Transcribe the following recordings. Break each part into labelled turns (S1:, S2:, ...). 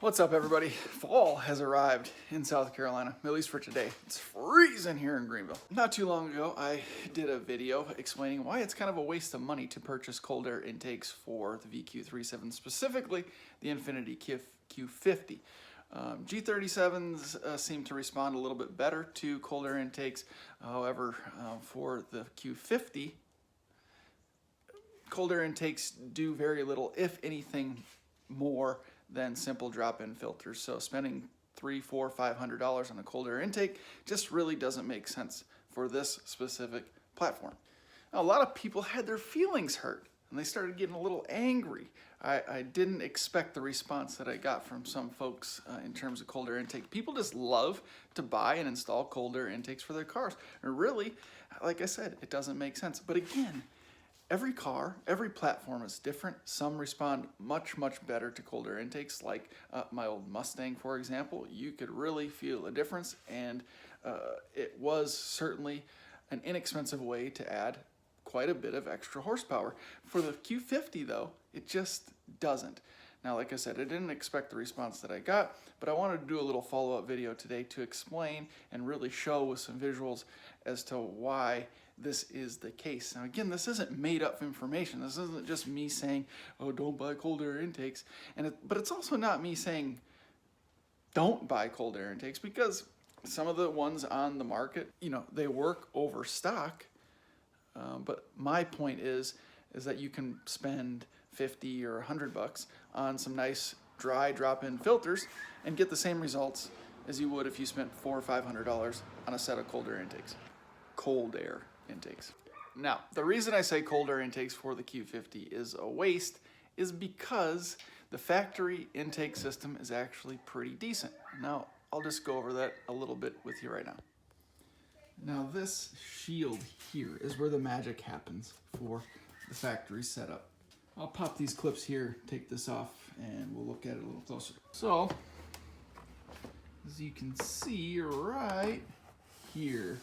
S1: What's up, everybody? Fall has arrived in South Carolina, at least for today. It's freezing here in Greenville. Not too long ago, I did a video explaining why it's kind of a waste of money to purchase cold air intakes for the VQ37, specifically the Infinity Q50. G37s seem to respond a little bit better to cold air intakes. However, for the Q50, cold air intakes do very little, if anything, more than simple drop-in filters. So spending $300, $400, $500 on a cold air intake just really doesn't make sense for this specific platform. Now, a lot of people had their feelings hurt and they started getting a little angry. I didn't expect the response that I got from some folks in terms of cold air intake. People just love to buy and install cold air intakes for their cars. And really, like I said, it doesn't make sense. But again, every car, every platform is different. Some respond much, much better to cold air intakes, like my old Mustang, for example. You could really feel a difference, and it was certainly an inexpensive way to add quite a bit of extra horsepower. For the Q50, though, it just doesn't. Now, like I said, I didn't expect the response that I got, but I wanted to do a little follow-up video today to explain and really show with some visuals as to why this is the case. Now, again, this isn't made up information. This isn't just me saying, oh, don't buy cold air intakes. But it's also not me saying don't buy cold air intakes, because some of the ones on the market, they work over stock. But my point is that you can spend $50 or $100 on some nice dry drop-in filters and get the same results as you would if you spent $400 or $500 on a set of cold air intakes. Cold air intakes. Now, the reason I say cold air intakes for the Q50 is a waste is because the factory intake system is actually pretty decent. Now, I'll just go over that a little bit with you right now. Now, this shield here is where the magic happens for the factory setup. I'll pop these clips here, take this off, and we'll look at it a little closer. So, as you can see right here,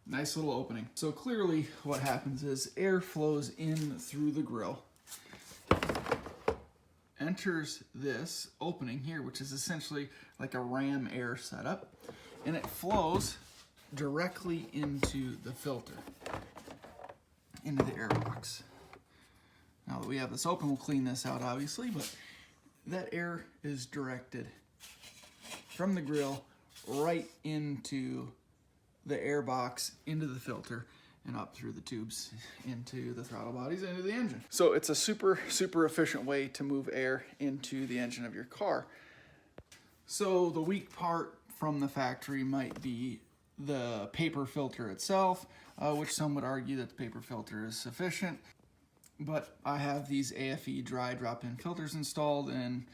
S1: nice little opening. So clearly what happens is air flows in through the grill, enters this opening here, which is essentially like a ram air setup, and it flows directly into the filter, into the air box. Now that we have this open, we'll clean this out obviously, but that air is directed from the grill right into the air box, into the filter, and up through the tubes into the throttle bodies, into the engine. So it's a super, super efficient way to move air into the engine of your car. So the weak part from the factory might be the paper filter itself, which some would argue that the paper filter is sufficient. But I have these AFE dry drop-in filters installed, and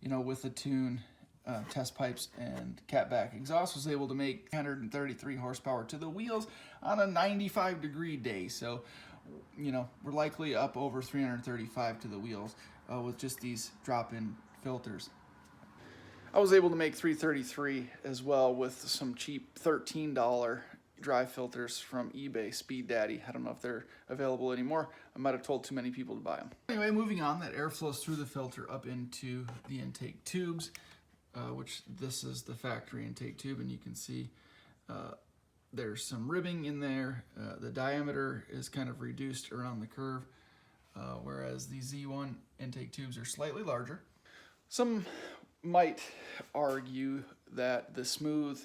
S1: with the tune, test pipes and catback exhaust, was able to make 133 horsepower to the wheels on a 95-degree day. So, we're likely up over 335 to the wheels with just these drop-in filters. I was able to make 333 as well with some cheap $13 dry filters from eBay, Speed Daddy. I don't know if they're available anymore. I might have told too many people to buy them. Anyway, moving on, that air flows through the filter up into the intake tubes, which this is the factory intake tube, and you can see there's some ribbing in there. The diameter is kind of reduced around the curve, whereas the Z1 intake tubes are slightly larger. Some might argue that the smooth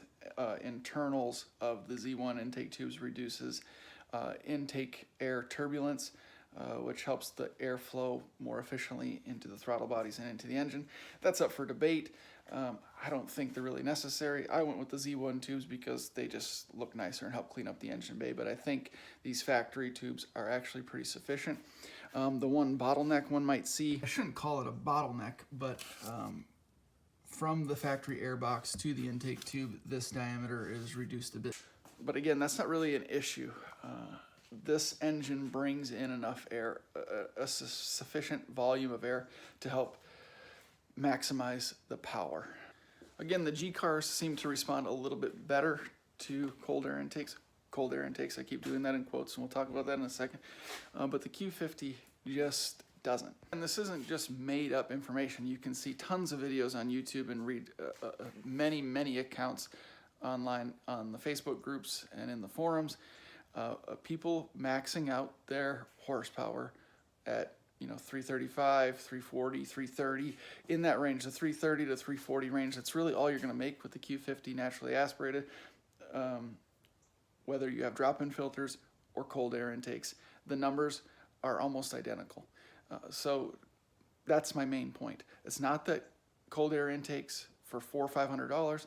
S1: internals of the Z1 intake tubes reduces intake air turbulence, which helps the airflow more efficiently into the throttle bodies and into the engine. That's up for debate. I don't think they're really necessary. I went with the Z1 tubes because they just look nicer and help clean up the engine bay, but I think these factory tubes are actually pretty sufficient. The one bottleneck one might see, I shouldn't call it a bottleneck, but from the factory air box to the intake tube, this diameter is reduced a bit. But again, that's not really an issue. This engine brings in enough air, a sufficient volume of air to help maximize the power. Again, the G cars seem to respond a little bit better to cold air intakes. cold air intakes. I keep doing that in quotes, and we'll talk about that in a second. But the Q50 just doesn't. And this isn't just made up information. You can see tons of videos on YouTube and read many accounts online on the Facebook groups and in the forums. People maxing out their horsepower at 335, 340, 330, in that range, the 330 to 340 range. That's really all you're going to make with the Q50 naturally aspirated, whether you have drop-in filters or cold air intakes. The numbers are almost identical. So that's my main point. It's not that cold air intakes for $400 or $500,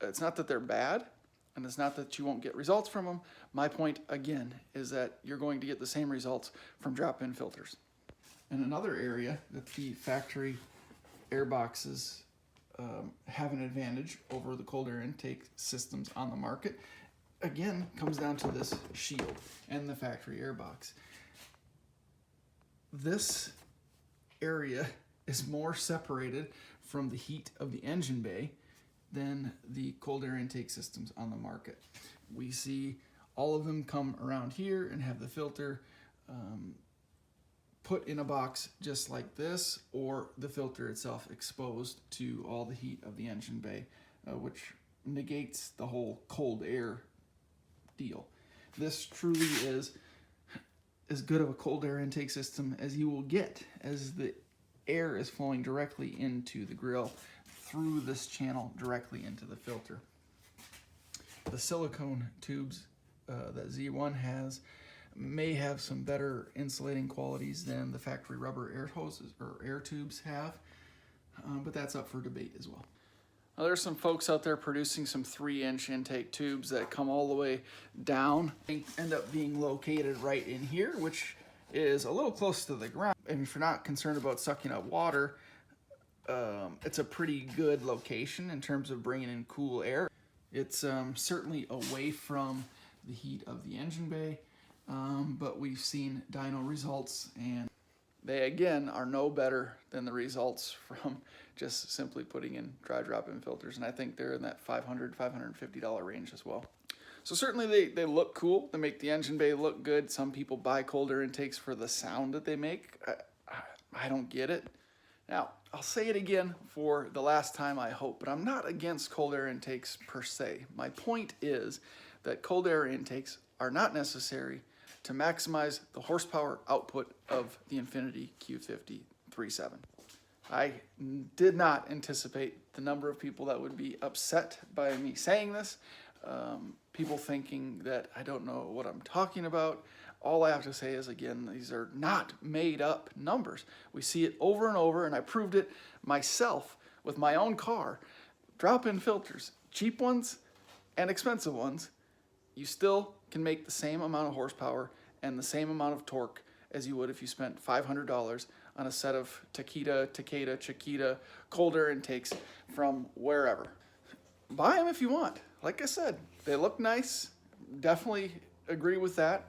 S1: it's not that they're bad, and it's not that you won't get results from them. My point, again, is that you're going to get the same results from drop-in filters. And another area that the factory air boxes have an advantage over the cold air intake systems on the market, again, comes down to this shield and the factory air box. This area is more separated from the heat of the engine bay than the cold air intake systems on the market. We see all of them come around here and have the filter put in a box just like this, or the filter itself exposed to all the heat of the engine bay, which negates the whole cold air deal. This truly is as good of a cold air intake system as you will get, as the air is flowing directly into the grill through this channel directly into the filter. The silicone tubes that Z1 has may have some better insulating qualities than the factory rubber air hoses or air tubes have, but that's up for debate as well. Now, there's some folks out there producing some 3-inch intake tubes that come all the way down and end up being located right in here, which is a little close to the ground. And if you're not concerned about sucking up water, it's a pretty good location in terms of bringing in cool air. It's certainly away from the heat of the engine bay, but we've seen dyno results, and they again are no better than the results from just simply putting in dry drop-in filters, and I think they're in that $500, $550 range as well. So certainly they look cool. They make the engine bay look good. Some people buy cold air intakes for the sound that they make. I don't get it. Now, I'll say it again for the last time, I hope, but I'm not against cold air intakes per se. My point is that cold air intakes are not necessary to maximize the horsepower output of the Infiniti Q50 3.7. I did not anticipate the number of people that would be upset by me saying this. People thinking that I don't know what I'm talking about. All I have to say is, again, these are not made up numbers. We see it over and over, and I proved it myself with my own car. Drop-in filters, cheap ones and expensive ones, you still can make the same amount of horsepower and the same amount of torque as you would if you spent $500 on a set of Takeda, cold air intakes from wherever. Buy them if you want. Like I said, they look nice. Definitely agree with that.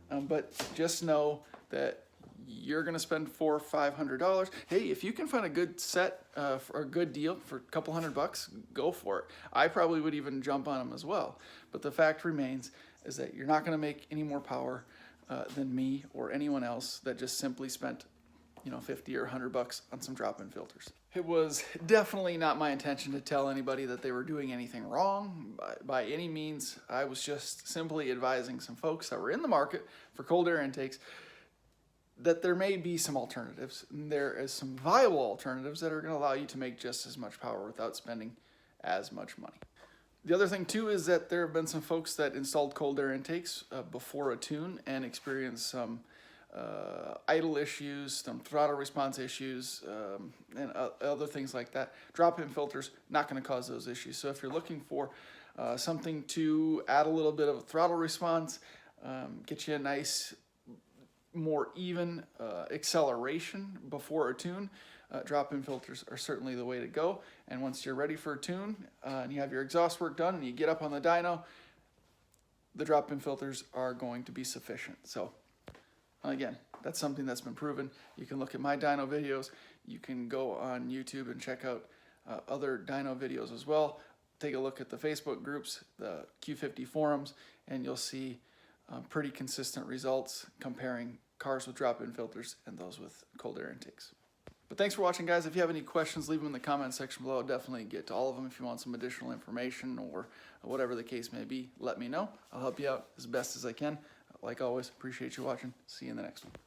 S1: But just know that you're going to spend $400 or $500. Hey, if you can find a good set for a good deal for a couple $100, go for it. I probably would even jump on them as well. But the fact remains is that you're not going to make any more power than me or anyone else that just simply spent, $50 or $100 on some drop-in filters. It was definitely not my intention to tell anybody that they were doing anything wrong by any means. I was just simply advising some folks that were in the market for cold air intakes that there may be some alternatives. There is some viable alternatives that are going to allow you to make just as much power without spending as much money. The other thing too is that there have been some folks that installed cold air intakes before a tune and experienced some idle issues, some throttle response issues, and other things like that. Drop-in filters, not going to cause those issues. So if you're looking for something to add a little bit of a throttle response, get you a nice, more even acceleration before a tune, drop-in filters are certainly the way to go. And once you're ready for a tune and you have your exhaust work done and you get up on the dyno, the drop-in filters are going to be sufficient. So again, that's something that's been proven. You can look at my dyno videos. You can go on YouTube and check out other dyno videos as well. Take a look at the Facebook groups, the Q50 forums, and you'll see pretty consistent results comparing cars with drop-in filters and those with cold air intakes. But thanks for watching, guys. If you have any questions, leave them in the comment section below. I'll definitely get to all of them. If you want some additional information or whatever the case may be, let me know. I'll help you out as best as I can. Like always, appreciate you watching. See you in the next one.